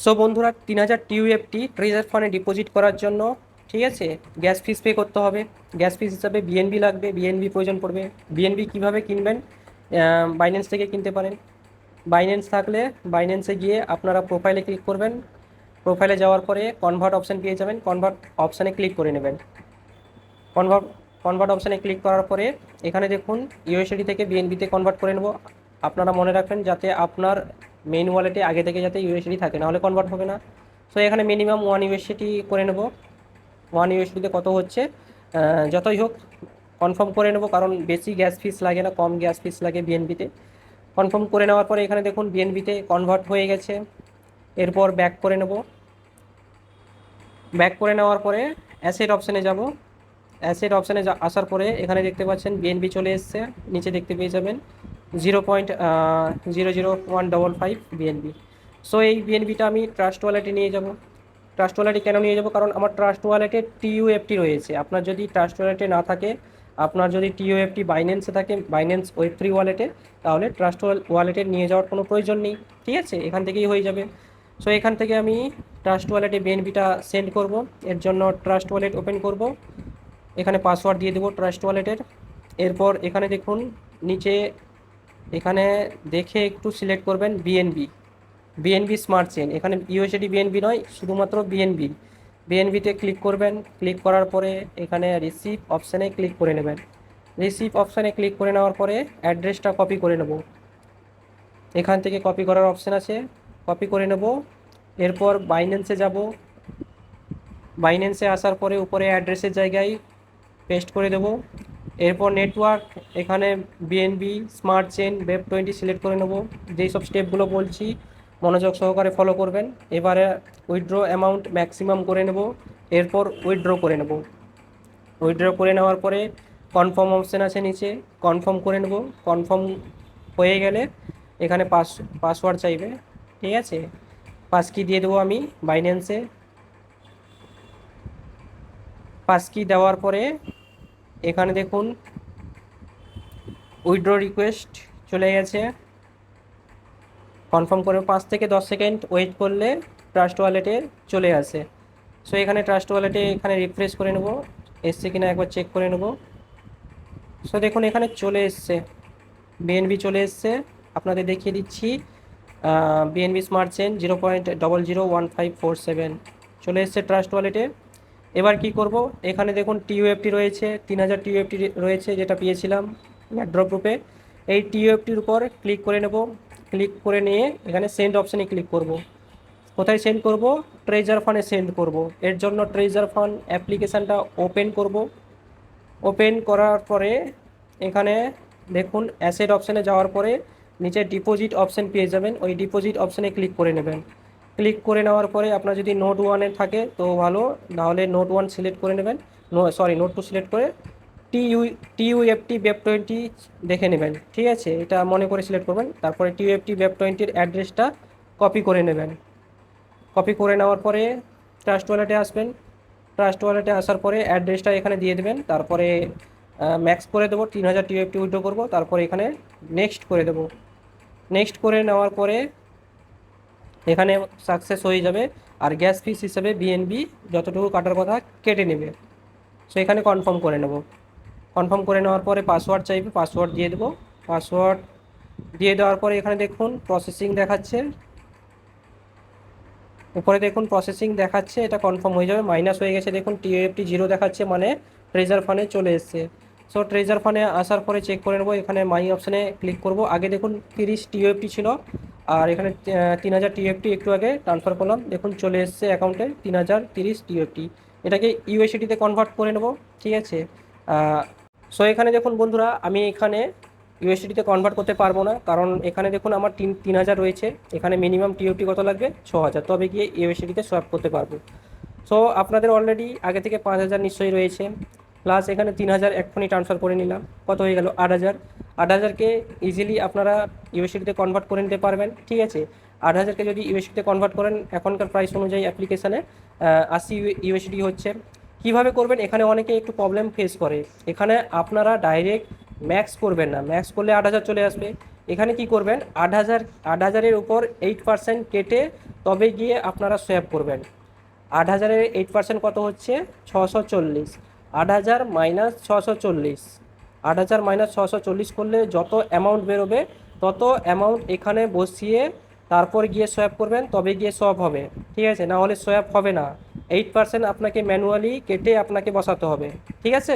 So বন্ধুরা, 3000 টিউএফটি treasure ফান্ডে deposit করার জন্য, ঠিক আছে, গ্যাস ফিস পে করতে হবে। গ্যাস ফিস হিসাবে বিএনবি লাগবে, বিএনবি প্রয়োজন পড়বে। বিএনবি কীভাবে কিনবেন? বাইন্যান্স থেকে কিনতে পারেন। বাইন্যান্স থাকলে বাইন্যান্সে গিয়ে আপনারা প্রোফাইলে ক্লিক করবেন। প্রোফাইলে যাওয়ার পরে কনভার্ট অপশান পেয়ে যাবেন, কনভার্ট অপশানে ক্লিক করে নেবেন। কনভার্ট কনভার্ট অপশানে ক্লিক করার পরে এখানে দেখুন ইউএসডি থেকে বিএনবিতে কনভার্ট করে নেব। আপনারা মনে রাখবেন যাতে আপনার মেইন ওয়ালেটে আগে থেকে যাতে ইউএসডি থাকে, নাহলে কনভার্ট হবে না। সো এখানে মিনিমাম 1 ইউএসডি করে নেব। 1 ইউএসডিতে কত হচ্ছে, যতই হোক কনফার্ম করে নেব, কারণ বেশি গ্যাস ফিস লাগে না, কম গ্যাস ফিস লাগে বিএনবিতে। কনফার্ম করে নেওয়ার পরে এখানে দেখুন বিএনবিতে কনভার্ট হয়ে গেছে। এরপর ব্যাক করে নেব। ব্যাক করে নেওয়ার পরে অ্যাসেট অপশানে যাব। অ্যাসেট অপশানে আসার পরে এখানে দেখতে পাচ্ছেন বিএনবি চলে এসছে, নিচে দেখতে পেয়ে যাবেন 0.00155 বিএনবি। সো এই বিএনবিটা আমি ট্রাস্ট ওয়ালেটে নিয়ে যাব। ট্রাস্ট ওয়ালেটে কেন নিয়ে যাব? কারণ আমার ট্রাস্ট ওয়ালেটে টিইউএফটি রয়েছে। আপনার যদি ট্রাস্ট ওয়ালেটে না থাকে, আপনার যদি টিইউএফটি বাইন্যান্সে থাকে, বাইন্যান্স ওয়েব3 ওয়ালেটে, তাহলে ট্রাস্ট ওয়ালেটে নিয়ে যাওয়ার কোনো প্রয়োজন নেই, ঠিক আছে, এখান থেকেই হয়ে যাবে। সো এখান থেকে আমি ট্রাস্ট ওয়ালেটে বিএনবিটা সেন্ড করব। এর জন্য ট্রাস্ট ওয়ালেট ওপেন করব। এখানে পাসওয়ার্ড দিয়ে দেবো ট্রাস্ট ওয়ালেটের। এরপর এখানে দেখুন নিচে, এখানে দেখে একটু সিলেক্ট করবেন বিএনবি, বিএনবি স্মার্ট চেন। এখানে ইউএসডি বিএনবি নয়, শুধুমাত্র বিএনবি। বিএনবিতে ক্লিক করবেন। ক্লিক করার পরে এখানে রিসিভ অপশানে ক্লিক করে নেবেন। রিসিভ অপশানে ক্লিক করে নেওয়ার পরে অ্যাড্রেসটা কপি করে নেব। এখান থেকে কপি করার অপশান আছে, কপি করে নেব। এরপর বাইন্যান্সে যাব। বাইন্যান্সে আসার পরে উপরে অ্যাড্রেসের জায়গায় পেস্ট করে দেব। এরপর নেটওয়ার্ক, এখানে বিএনবি স্মার্ট চেন ওয়েব20 সিলেক্ট করে নেব। যেই সব স্টেপগুলো বলছি মনোযোগ সহকারে ফলো করবেন। এবারে উইথড্র অ্যামাউন্ট ম্যাক্সিমাম করে নেব। এরপর উইথড্র করে নেব। উইথড্র করে নেওয়ার পরে কনফার্ম অপশান আছে নিচে, কনফার্ম করে নেব। কনফার্ম হয়ে গেলে এখানে পাসওয়ার্ড চাইবে, ঠিক আছে, পাস কি দিয়ে দেবো আমি বাইন্যান্সে। পাস কি দেওয়ার পরে এখানে দেখুন উইথড্র রিকোয়েস্ট চলে গেছে। কনফার্ম করে 5 থেকে 10 সেকেন্ড ওয়েট করলে ট্রাস্ট ওয়ালেটে চলে আসে। সো এখানে ট্রাস্ট ওয়ালেটে এখানে রিফ্রেশ করে নেব, এসছে কিনা একবার চেক করে নেব। সো দেখুন এখানে চলে এসছে, বিএনবি চলে এসছে। আপনাদের দেখিয়ে দিচ্ছি, বিএনবি স্মার্ট চেন 0.001547 চলে এসছে ট্রাস্ট ওয়ালেটে। এবার কি করব, এখানে দেখুন টিইউএফটি রয়েছে, 3000 টিইউএফটি রয়েছে, যেটা পেয়েছিলাম ড্রপ গ্রুপে। এই টিইউএফটির উপর ক্লিক করে নেব। ক্লিক করে নিয়ে এখানে সেন্ড অপশানে ক্লিক করব। কোথায় সেন্ড করব? ট্রেজার ফান্ডে সেন্ড করব। এর জন্য ট্রেজার ফান্ড অ্যাপ্লিকেশানটা ওপেন করব। ওপেন করার পরে এখানে দেখুন অ্যাসেট অপশানে যাওয়ার পরে নিচে ডিপোজিট অপশান পেয়ে যাবেন, ওই ডিপোজিট অপশানে ক্লিক করে নেবেন। ক্লিক করে নেওয়ার পরে আপনার যদি নোট 1-এ থাকে তো ভালো, নাহলে নোট 1 সিলেক্ট করে নেবেন, নোট 2 সিলেক্ট করে টিইউএফটি ওয়েব20 দেখে নেবেন, ঠিক আছে, এটা মনে করে সিলেক্ট করবেন। তারপরে টিইউএফটি ওয়েব20-র অ্যাড্রেসটা কপি করে নেবেন। কপি করে নেওয়ার পরে ট্রাস্ট ওয়ালেটে আসবেন। ট্রাস্ট ওয়ালেটে আসার পরে অ্যাড্রেসটা এখানে দিয়ে দেবেন। তারপরে ম্যাক্স করে দেবো, 3000 টিএফটি উইথড্র করবো। তারপরে এখানে নেক্সট করে দেবো। নেক্সট করে নেওয়ার পরে এখানে সাকসেস হয়ে যাবে। আর গ্যাস ফিস হিসেবে বিএনবি যতটুকু কাটার কথা কেটে নেবে। সো এখানে কনফার্ম করে নেব। কনফার্ম করে নেওয়ার পরে পাসওয়ার্ড চাইবে, পাসওয়ার্ড দিয়ে দেবো। পাসওয়ার্ড দিয়ে দেওয়ার পরে এখানে দেখুন প্রসেসিং দেখাচ্ছে, উপরে দেখুন প্রসেসিং দেখাচ্ছে, এটা কনফার্ম হয়ে যাবে। মাইনাস হয়ে গেছে দেখুন, টিএফটি 0 দেখাচ্ছে, মানে ট্রেজার ফান্ডে চলে এসছে। সো ট্রেজার ফান্ডে আসার পরে চেক করে নেবো, এখানে মাই অপশানে ক্লিক করব। আগে দেখুন 30 টিএফটি ছিল, আর এখানে 3000 টিএফটি একটু আগে ট্রান্সফার করলাম, দেখুন চলে এসছে অ্যাকাউন্টে 3030 টিএফটি। এটাকে ইউএসডিতে কনভার্ট করে নেব, ঠিক আছে। সো এখানে দেখুন বন্ধুরা, আমি এখানে ইউএসডিতে কনভার্ট করতে পারবো না, কারণ এখানে দেখুন আমার 3000 রয়েছে। এখানে মিনিমাম টিওটি কত লাগবে? 6000, তবে গিয়ে ইউএসডিতে সোয়াপ করতে পারবো। সো আপনাদের অলরেডি আগে থেকে 5000 নিশ্চয়ই রয়েছে, প্লাস এখানে 3000 এক্ষুনি ট্রান্সফার করে নিলাম, কত হয়ে গেল? 8000। 8000কে ইজিলি আপনারা ইউএসডিতে কনভার্ট করে নিতে পারবেন, ঠিক আছে। 8000কে যদি ইউএসডিতে কনভার্ট করেন, এখনকার প্রাইস অনুযায়ী অ্যাপ্লিকেশানে 80 ইউএসডি হচ্ছে। কীভাবে করবেন? এখানে অনেকে একটু প্রবলেম ফেস করে। এখানে আপনারা ডাইরেক্ট ম্যাক্স করবেন না, ম্যাক্স করলে 8000 চলে আসবে। এখানে কি করবেন, 8,000 উপর 8% কেটে তবে গিয়ে আপনারা সোয়াপ করবেন। 8,000-এর 8% কত হচ্ছে, 640। 8,000 মাইনাস 640, 8,000 মাইনাস 640 করলে যত অ্যামাউন্ট বেরোবে তত অ্যামাউন্ট এখানে বসিয়ে তারপর গিয়ে সোয়াপ করবেন, তবে গিয়ে সোয়াপ হবে। ঠিক আছে, না হলে সোয়াপ হবে না। 8% আপনাকে ম্যানুয়ালি কেটে আপনাকে বসাতে হবে। ঠিক আছে।